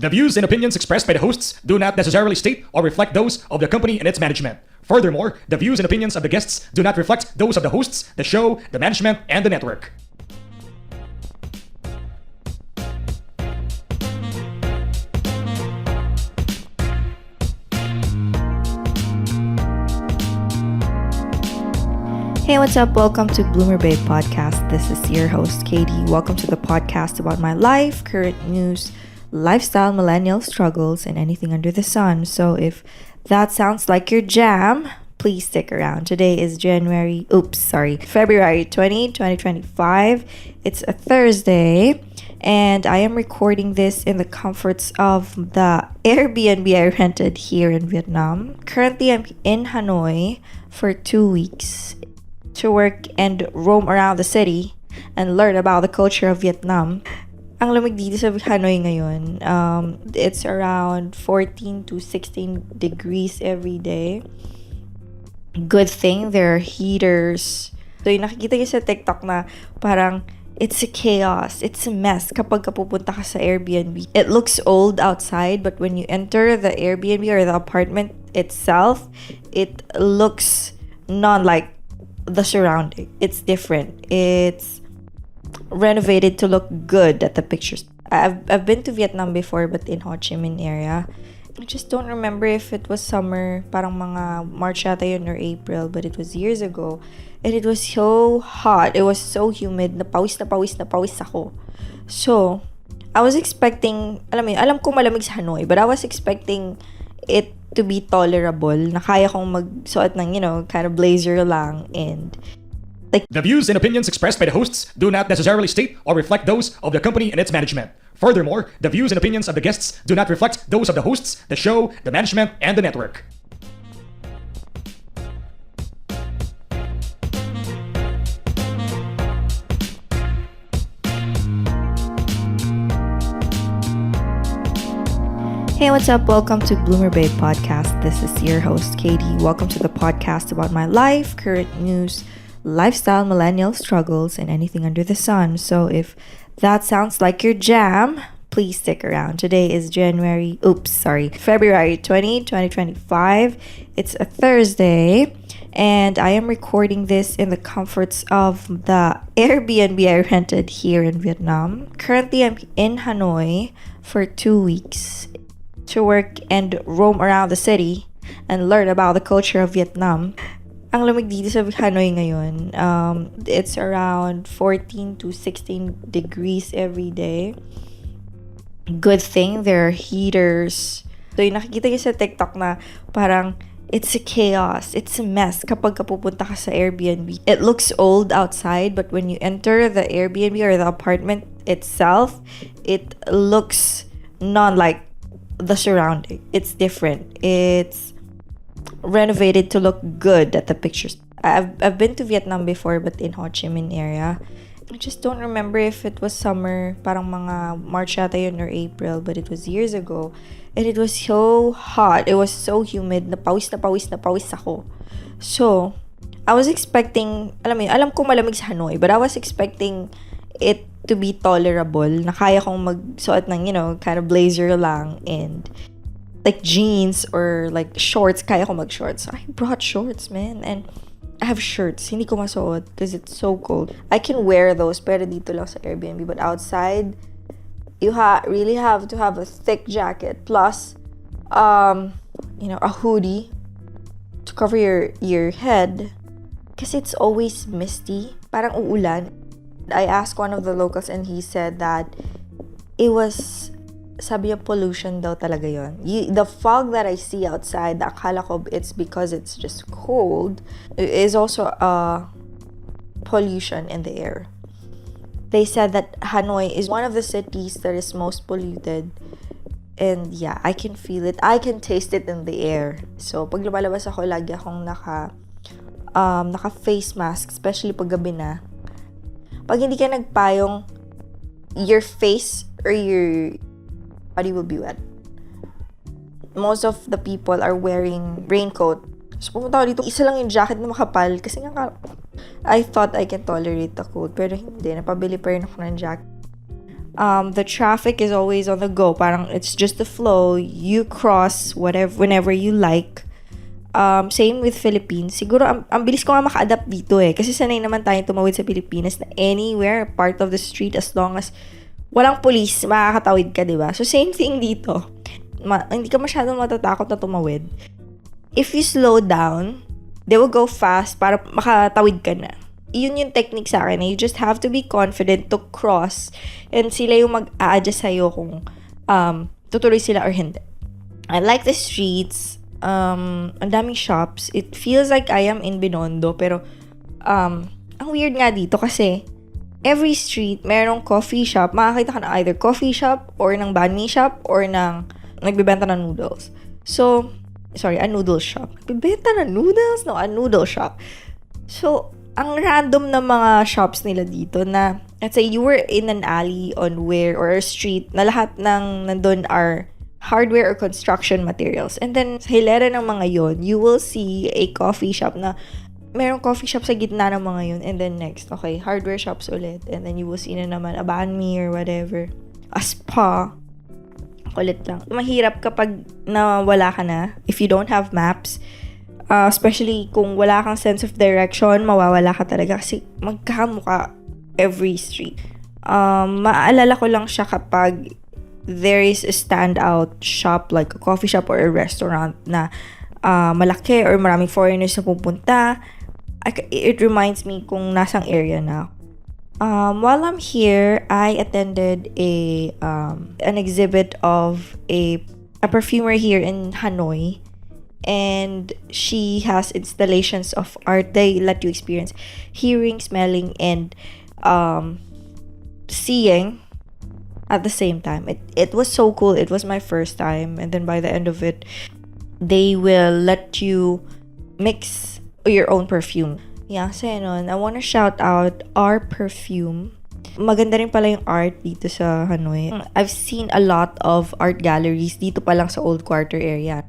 The views and opinions expressed by the hosts do not necessarily state or reflect those of the company and its management. Furthermore, the views and opinions of the guests do not reflect those of the hosts, the show, the management, and the network. Hey, what's up? Welcome to Bloomer Babe Podcast. This is your host, Katie. Welcome to the podcast about my life, current news, lifestyle, millennial struggles, and anything under the sun. So if that sounds like your jam, please stick around. Today is February 20, 2025. It's a Thursday, and I am recording this in the comforts of the Airbnb I rented here in Vietnam. Currently, I'm in Hanoi for 2 weeks to work and roam around the city and learn about the culture of Vietnam. Ang lamig dito sa Hanoi ngayon, it's around 14 to 16 degrees every day. Good thing there are heaters. So yung nakikita niyo sa TikTok na parang it's a chaos, it's a mess kapag pupunta ka sa Airbnb. It looks old outside, but when you enter the Airbnb or the apartment itself, it looks not like the surrounding. It's different. It's renovated to look good at the pictures. I've been to Vietnam before, but in Ho Chi Minh area. I just don't remember if it was summer, parang mga March yata yun or April, but it was years ago. And it was so hot. It was so humid. Napawis ako. So, I was expecting, alam ko malamig sa Hanoi, but I was expecting it to be tolerable, na kaya kong magsuot ng, kind of blazer lang, and the views and opinions expressed by the hosts do not necessarily state or reflect those of the company and its management. Furthermore, the views and opinions of the guests do not reflect those of the hosts, the show, the management, and the network. Hey, what's up? Welcome to Bloomer Babe Podcast. This is your host, Katie. Welcome to the podcast about my life, current news, lifestyle, millennial struggles, and anything under the sun. So if that sounds like your jam, please stick around. Today is February 20, 2025. It's a Thursday, and I am recording this in the comforts of the Airbnb I rented here in Vietnam. Currently, I'm in Hanoi for 2 weeks to work and roam around the city and learn about the culture of Vietnam. Ang lamig dito sa Hanoi ngayon, it's around 14 to 16 degrees every day. Good thing there are heaters. So yung nakikita niyo sa TikTok na parang it's a chaos, it's a mess kapag pupunta ka sa Airbnb. It looks old outside, but when you enter the Airbnb or the apartment itself, it looks not like the surrounding. It's different. It's renovated to look good at the pictures. I've been to Vietnam before, but in Ho Chi Minh area. I just don't remember if it was summer, parang mga March yata yun or April, but it was years ago. And it was so hot. It was so humid. Napawis ako. So, I was expecting, alam ko malamig sa Hanoi, but I was expecting it to be tolerable, na kaya kong magsuot ng, kind of blazer lang, and like jeans or like shorts, kaya ko mag-shorts. I brought shorts, man, and I have shirts. Hindi ko masuot because it's so cold. I can wear those, pero dito lang sa Airbnb. But outside, you really have to have a thick jacket, plus, a hoodie to cover your head, because it's always misty. Parang uulan. I asked one of the locals, and he said that it was, sabi niya, pollution daw talaga yun. The fog that I see outside, akala ko it's because it's just cold, it is also pollution in the air. They said that Hanoi is one of the cities that is most polluted. And yeah, I can feel it. I can taste it in the air. So, pag lumalabas ako, lagi akong naka face mask, especially pag gabi na. Pag hindi ka nagpayong, your face or your body will be wet. Most of the people are wearing raincoat. So, pumunta ako dito, isa lang yung jacket na makapal. Kasi nga, I thought I can tolerate the cold. Pero hindi, napabili pa rin ako ng jacket. The traffic is always on the go. Parang it's just the flow. You cross whenever you like. Same with Philippines. Siguro, ang bilis ko nga maka-adapt dito Kasi sanay naman tayong tumawid sa Pilipinas na anywhere, part of the street, as long as walang police, makakatawid ka, diba? So, same thing dito. Hindi ka masyadong matatakot na tumawid. If you slow down, they will go fast para makatawid ka na. Yun yung technique sa akin. You just have to be confident to cross and sila yung mag-a-adjust sa'yo kung tutuloy sila or hindi. I like the streets. Ang daming shops. It feels like I am in Binondo, pero ang weird nga dito kasi every street merong coffee shop. Makakita ka na either coffee shop or ng banh mi shop or ng nagbibenta ng noodles. So, sorry, a noodle shop. Nagbibenta ng noodles? No, a noodle shop. So, ang random na mga shops nila dito na, let's say, you were in an alley on where, or a street, na lahat ng nandun are hardware or construction materials. And then, sa hilera ng mga yon, you will see a coffee shop na, merong coffee shop sa gitna ng mga yun. And then next, okay, hardware shops ulit. And then you will see na naman a banh mi or whatever. A spa. Kulit lang. Mahirap kapag nawala ka na, if you don't have maps. Especially kung wala kang sense of direction, mawawala ka talaga kasi magkakamukha every street. Maalala ko lang siya kapag there is a standout shop like a coffee shop or a restaurant na malaki or maraming foreigners na pupunta. It reminds me kung nasang area na. While I'm here, I attended an exhibit of a perfumer here in Hanoi. And she has installations of art. They let you experience hearing, smelling, and seeing at the same time. It was so cool. It was my first time. And then by the end of it, they will let you mix your own perfume. Yeah, so nun, I want to shout out Rparfums. Maganda rin pala yung art dito sa Hanoi. I've seen a lot of art galleries dito pa lang sa Old Quarter area.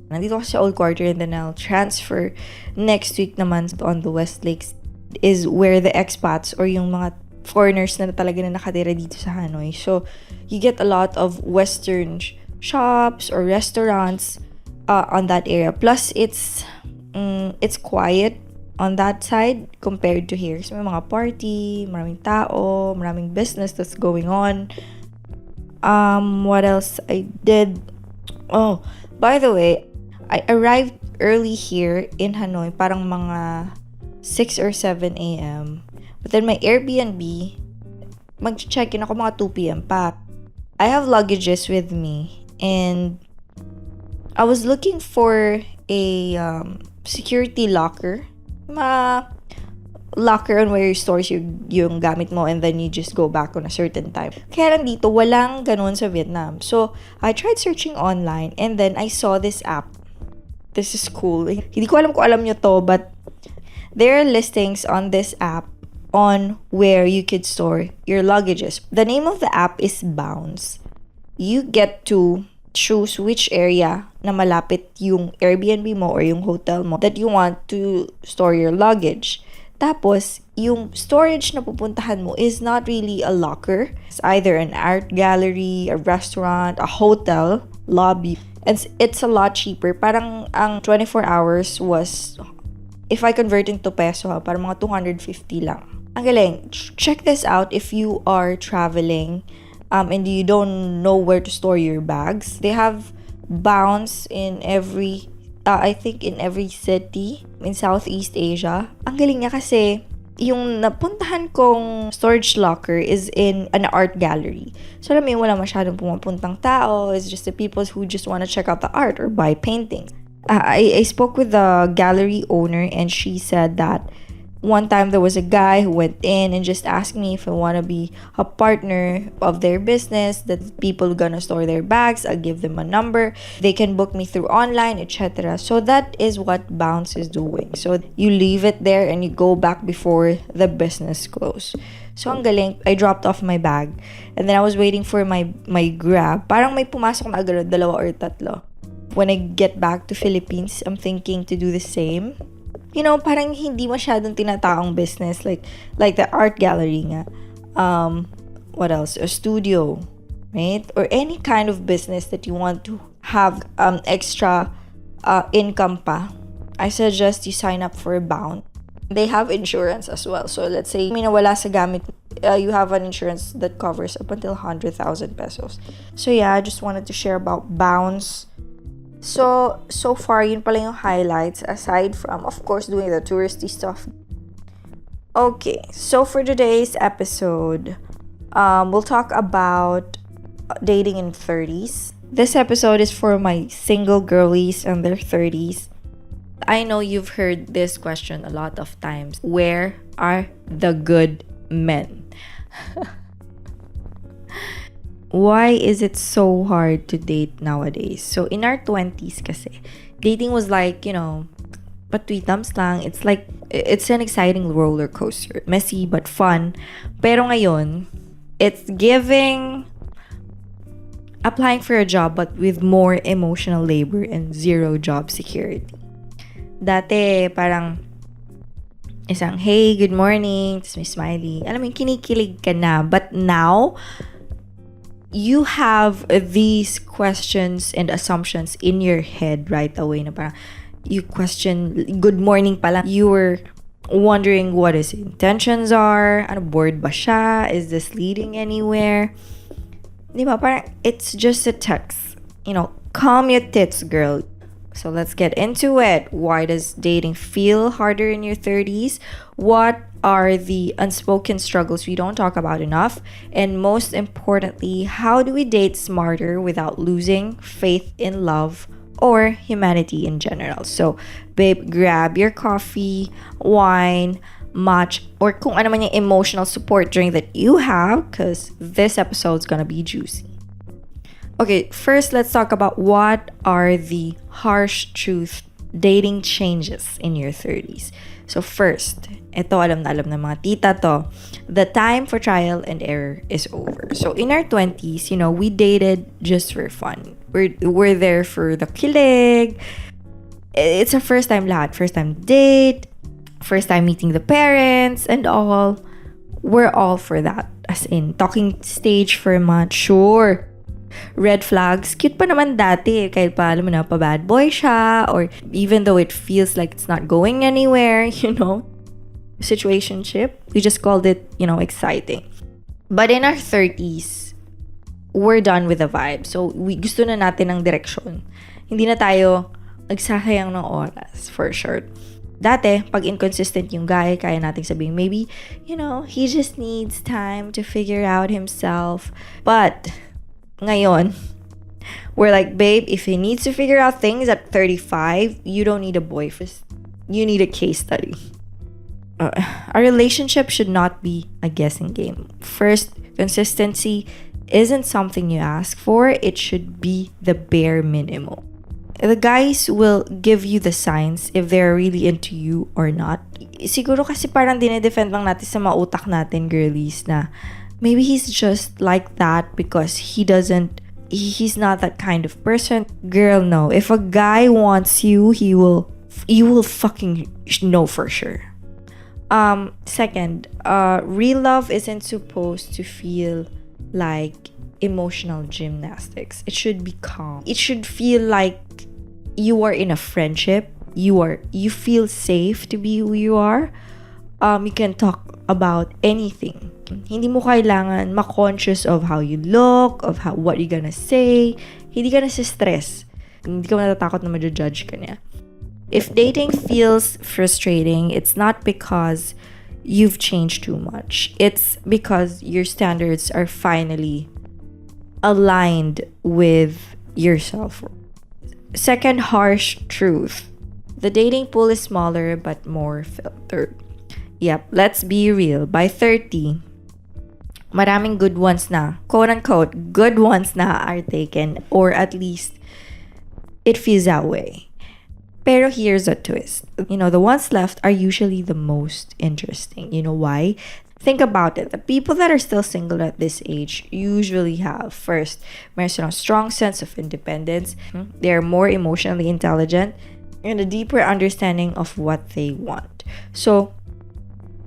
Nandito ako sa Old Quarter and then I'll transfer next week naman on the West Lakes is where the expats or yung mga foreigners na talaga na nakatira dito sa Hanoi. So, you get a lot of Western shops or restaurants on that area. Plus, it's quiet on that side compared to here. So, may mga party, maraming tao, maraming business that's going on. What else I did? Oh, by the way, I arrived early here in Hanoi, parang mga 6 or 7 a.m. But then my Airbnb, mag-check-in ako mga 2 p.m. pa. I have luggages with me and I was looking for a security locker. Locker on where you store yung gamit mo and then you just go back on a certain time. Kaya lang dito, walang ganun sa Vietnam. So, I tried searching online and then I saw this app. This is cool. Hindi ko alam kung alam nyo to, but there are listings on this app on where you could store your luggages. The name of the app is Bounce. You get to choose which area na malapit yung Airbnb mo or yung hotel mo that you want to store your luggage. Tapos, yung storage na pupuntahan mo is not really a locker. It's either an art gallery, a restaurant, a hotel, lobby. And it's a lot cheaper. Parang ang 24 hours was, if I convert into peso, parang mga 250 lang. Ang galing. Check this out if you are traveling and you don't know where to store your bags. They have Bounce in every I think in every city in Southeast Asia. Ang galing niya kasi yung napuntahan kong storage locker is in an art gallery. So, alam mo yun, wala masyadong pumapuntang tao. It's just the people who just want to check out the art or buy paintings. I spoke with the gallery owner and she said that one time there was a guy who went in and just asked me if I want to be a partner of their business, that people gonna store their bags. I'll give them a number. They can book me through online, etc. So that is what Bounce is doing. So you leave it there and you go back before the business close. So ang galing, I dropped off my bag and then I was waiting for my Grab. Parang may pumasok na agad, 2 or 3. When I get back to Philippines, I'm thinking to do the same. You know, parang hindi masyadong tinataong business like the art gallery nga. what else? A studio, right? Or any kind of business that you want to have extra income pa, I suggest you sign up for a Bound. They have insurance as well. So let's say may nawala sa gamit, you have an insurance that covers up until 100,000 pesos. So yeah, I just wanted to share about Bounds. So far, yun pala yung highlights aside from, of course, doing the touristy stuff. Okay, so for today's episode, we'll talk about dating in 30s. This episode is for my single girlies in their 30s. I know you've heard this question a lot of times. Where are the good men? Why is it so hard to date nowadays? So in our 20s kasi, dating was like, patwitams lang. It's an exciting roller coaster. Messy but fun. Pero ngayon, it's giving applying for a job but with more emotional labor and zero job security. Dati, parang isang, hey, good morning, tapos may smiley. Alam mo, kinikilig ka na. But now, you have these questions and assumptions in your head right away na parang, you question, good morning pa lang. You were wondering what his intentions are. Ano, bored ba siya? Is this leading anywhere? Diba? Parang, it's just a text. Calm your tits, girl. So let's get into it. Why does dating feel harder in your 30s? What are the unspoken struggles we don't talk about enough? And most importantly, how do we date smarter without losing faith in love or humanity in general? So, babe, grab your coffee, wine, match, or kung ano man yung emotional support drink that you have, because this episode's gonna be juicy. Okay, first let's talk about what are the harsh truth dating changes in your 30s. So first, ito alam na alam ng mga tita to, the time for trial and error is over. So in our 20s, we dated just for fun. We're there for the kilig. It's a first time lahat. First time date, first time meeting the parents and all. We're all for that. As in, talking stage for a month, sure. Red flags, cute pa naman dati. Kahit pa, alam mo na, pa bad boy siya. Or even though it feels like it's not going anywhere, situationship. We just called it, exciting. But in our 30s, we're done with the vibe. So, gusto na natin ng direksyon. Hindi na tayo nagsasayang ng oras, for sure. Dati, pag inconsistent yung guy, kaya nating sabihin, maybe, he just needs time to figure out himself. But ngayon, we're like, babe, if he needs to figure out things at 35, you don't need a boyfriend. You need a case study. Our relationship should not be a guessing game. First, consistency isn't something you ask for. It should be the bare minimum. The guys will give you the signs if they're really into you or not. Siguro kasi parang dinedefend lang natin sa mga utak natin, girlies, na maybe he's just like that because he's not that kind of person. Girl, no. If a guy wants you, you will fucking know for sure. Second, real love isn't supposed to feel like emotional gymnastics. It should be calm. It should feel like you are in a friendship. You feel safe to be who you are. You can talk about anything. Hindi mo kailangan ma-conscious of how you look, of what you're gonna say. Hindi ka na stress. Hindi ka matatakot na ma-judge ka niya. If dating feels frustrating, it's not because you've changed too much. It's because your standards are finally aligned with yourself. Second harsh truth. The dating pool is smaller but more filtered. Yep, let's be real. By 30, maraming good ones na, quote-unquote, good ones na are taken, or at least it feels that way. Pero here's a twist. The ones left are usually the most interesting. You know why? Think about it. The people that are still single at this age usually have, first, a strong sense of independence. They are more emotionally intelligent and a deeper understanding of what they want. So,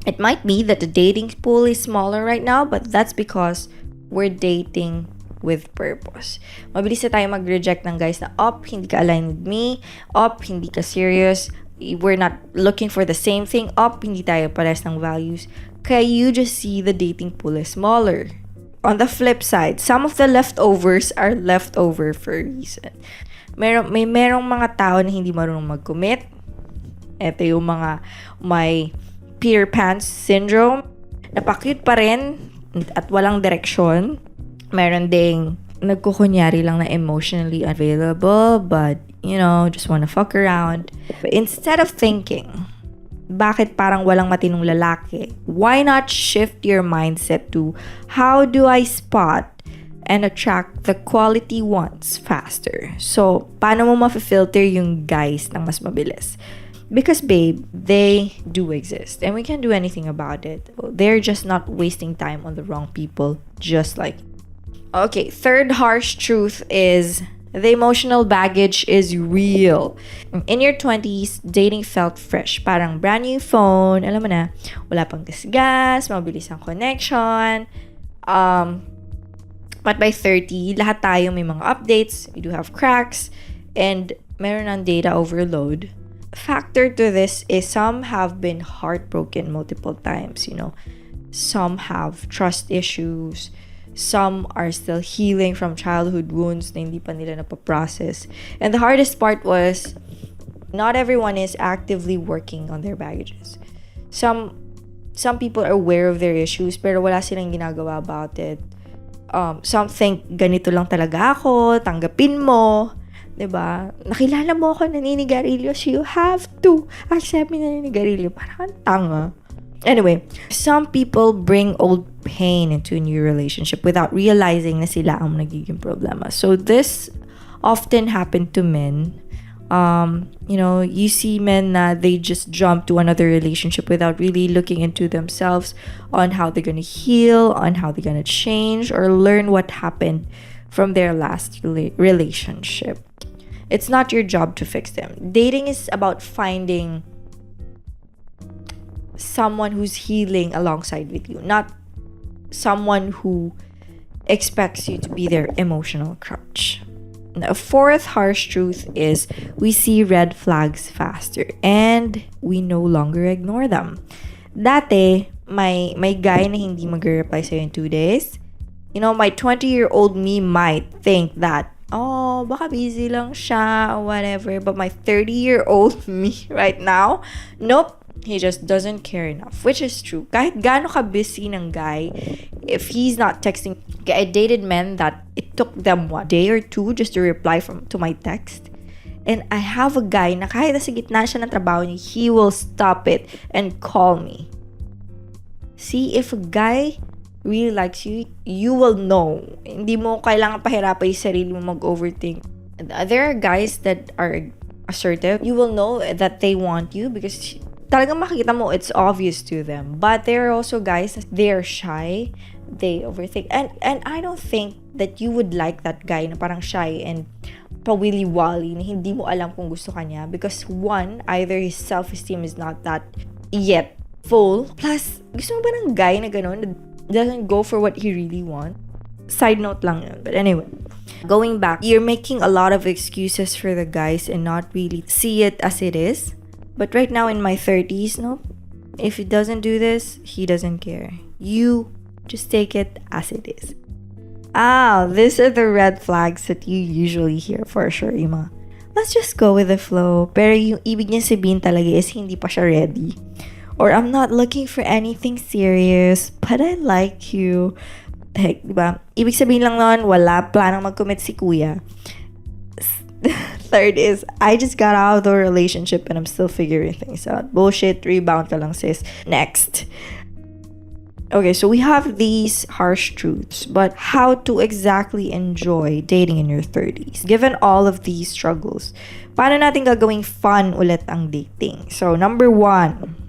it might be that the dating pool is smaller right now, but that's because we're dating with purpose. Mabilis na tayo mag-reject ng guys na, hindi ka aligned with me, hindi ka serious, we're not looking for the same thing, hindi tayo pares ng values. Kaya you just see the dating pool is smaller. On the flip side, some of the leftovers are leftover for a reason. Merong mga tao na hindi marunong mag-commit. Ito yung mga may Peter Pan syndrome. Napakute pa rin at walang direksyon. Meron ding nagkukunyari lang na emotionally available but, just wanna fuck around. But instead of thinking, bakit parang walang matinong lalaki? Why not shift your mindset to, how do I spot and attract the quality ones faster? So, paano mo ma-filter yung guys ng mas mabilis? Because, babe, they do exist. And we can't do anything about it. They're just not wasting time on the wrong people. Just like... Okay, third harsh truth is... the emotional baggage is real. In your 20s, dating felt fresh. Parang brand new phone. Alam mo na, wala pang gas, mabilis ang connection. But by 30, lahat tayo may mga updates. We do have cracks. And meron ng data overload. Factor to this is some have been heartbroken multiple times, Some have trust issues. Some are still healing from childhood wounds na hindi pa nila napaprocess. And the hardest part was, not everyone is actively working on their baggages. Some people are aware of their issues, pero wala silang ginagawa about it. Some think, ganito lang talaga ako, tanggapin mo. Diba? Nakilala mo ako naninigarilyo, so you have to accept me naninigarilyo. Parang tanga. Anyway, some people bring old pain into a new relationship without realizing na sila ang nagiging problema. So this often happened to men. You see men na they just jump to another relationship without really looking into themselves on how they're gonna heal, on how they're gonna change, or learn what happened from their last relationship. It's not your job to fix them. Dating is about finding someone who's healing alongside with you, not someone who expects you to be their emotional crutch. The fourth harsh truth is we see red flags faster and we no longer ignore them. Dati, may guy na hindi mag-reply sa'yo in 2 days. My 20-year-old me might think that, baka busy lang siya or whatever. But my 30-year-old me right now, nope. He just doesn't care enough, which is true. Kahit gaano ka busy ng guy, if he's not texting, I dated men that it took them 1 day or 2 just to reply to my text. And I have a guy na kahit nasa gitna siya ng trabaho niya, he will stop it and call me. See, if a guy really likes you, you will know. Hindi mo kailangan pahirapan yung sarili mo mag-overthink. There are guys that are assertive. You will know that they want you because talagang makikita mo, it's obvious to them. But there are also guys, they are shy, they overthink. And I don't think that you would like that guy na parang shy and pawili-wali na hindi mo alam kung gusto ka niya. Because one, either his self-esteem is not that yet full. Plus, gusto mo ba ng guy na gano'n that doesn't go for what he really wants? Side note lang yun. But anyway, going back, you're making a lot of excuses for the guys and not really see it as it is. But right now in my 30s, no, if he doesn't do this, he doesn't care. You just take it as it is. These are the red flags that you usually hear for sure, Ima. Let's just go with the flow. Pero yung ibig niya sabihin talaga is hindi pa siya ready. Or I'm not looking for anything serious, but I like you. Heck, diba? Ibig sabihin lang nun, wala planang mag-commit si kuya. Third is, I just got out of the relationship and I'm still figuring things out. Bullshit, rebound ka lang, sis. Next. Okay, so we have these harsh truths, but how to exactly enjoy dating in your 30s? Given all of these struggles, paano natin gagawing fun ulit ang dating? So, number 1,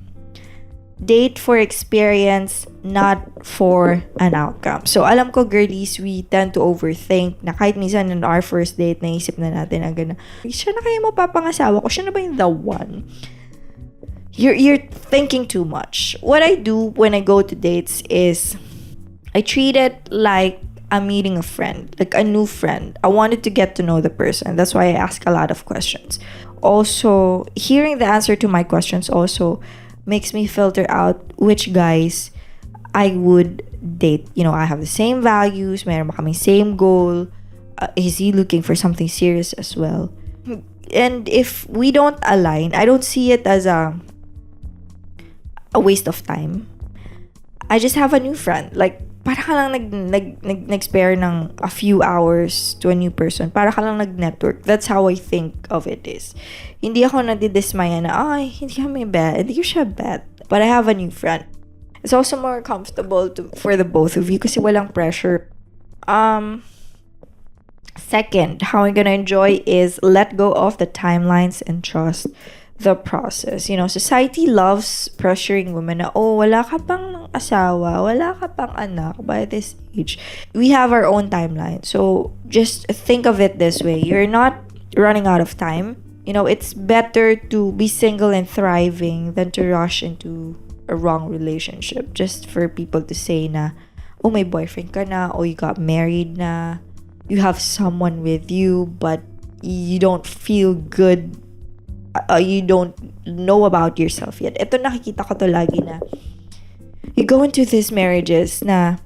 date for experience, not for an outcome. So, alam ko, girlies, we tend to overthink na kahit minsan on our first date, naisip na natin ang gana, siya na kaya mapapangasawa ko? Siya na ba yung the one? You're thinking too much. What I do when I go to dates is I treat it like I'm meeting a friend, like a new friend. I wanted to get to know the person. That's why I ask a lot of questions. Also, hearing the answer to my questions also makes me filter out which guys I would date. I have the same values, meron ba kaming same goal, is he looking for something serious as well? And if we don't align, I don't see it as a waste of time. I just have a new friend. Like, para ka lang nag-spare ng a few hours to a new person. Para ka lang nag-network. That's how I think of it is. Hindi ako nadidismaya na, hindi kami bad. Hindi ko siya bad. But I have a new friend. It's also more comfortable for the both of you kasi walang pressure. Second, how I'm gonna enjoy is let go of the timelines and trust the process. Society loves pressuring women na, wala ka pang asawa, wala ka pang anak by this age. We have our own timeline. So, just think of it this way. You're not running out of time. It's better to be single and thriving than to rush into a wrong relationship just for people to say na, may boyfriend ka na, you got married na, you have someone with you, but you don't feel good. You don't know about yourself yet. Ito nakikita ko to lagi na you go into these marriages na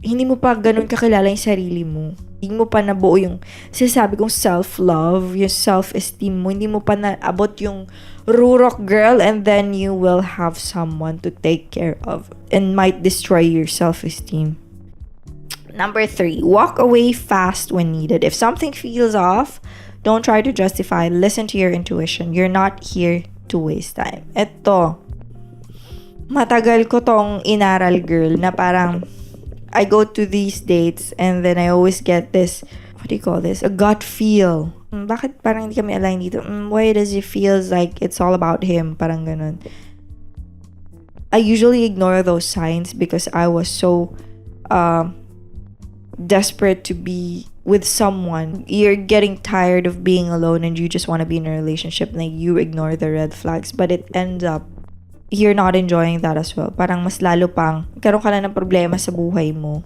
hindi mo pa ganun kakilala yung sarili mo. Hindi mo pa nabuo yung sinasabi kong self-love, yung self-esteem mo. Hindi mo pa naabot yung rurok girl, and then you will have someone to take care of and might destroy your self-esteem. Number 3, walk away fast when needed. If something feels off, don't try to justify. Listen to your intuition. You're not here to waste time. Ito, matagal ko tong inaral, girl, na parang I go to these dates and then I always get this, what do you call this? A gut feel. Bakit parang hindi kami align dito? Why does it feels like it's all about him? Parang ganun. I usually ignore those signs because I was so desperate to be with someone. You're getting tired of being alone and you just want to be in a relationship, and you ignore the red flags, but it ends up you're not enjoying that as well. Parang mas lalo pang karoon ka na ng problema sa buhay mo.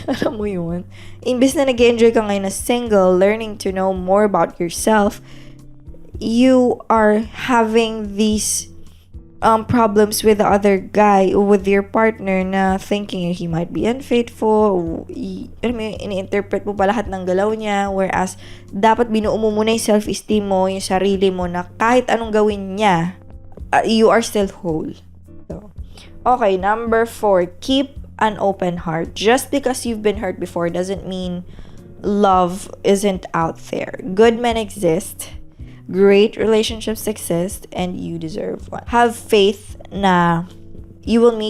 Alam mo yun? Imbes na nag-enjoy ka ngayon na single, learning to know more about yourself, you are having these problems with the other guy or with your partner na thinking he might be unfaithful. Ini-interpret mo pa lahat ng galaw niya, whereas dapat binuo mo muna yung self-esteem mo, yung sarili mo, na kahit anong gawin niya, you are still whole. So, okay, number 4, keep an open heart. Just because you've been hurt before doesn't mean love isn't out there. Good men exist. Great relationships exist, and you deserve one. Have faith na you will meet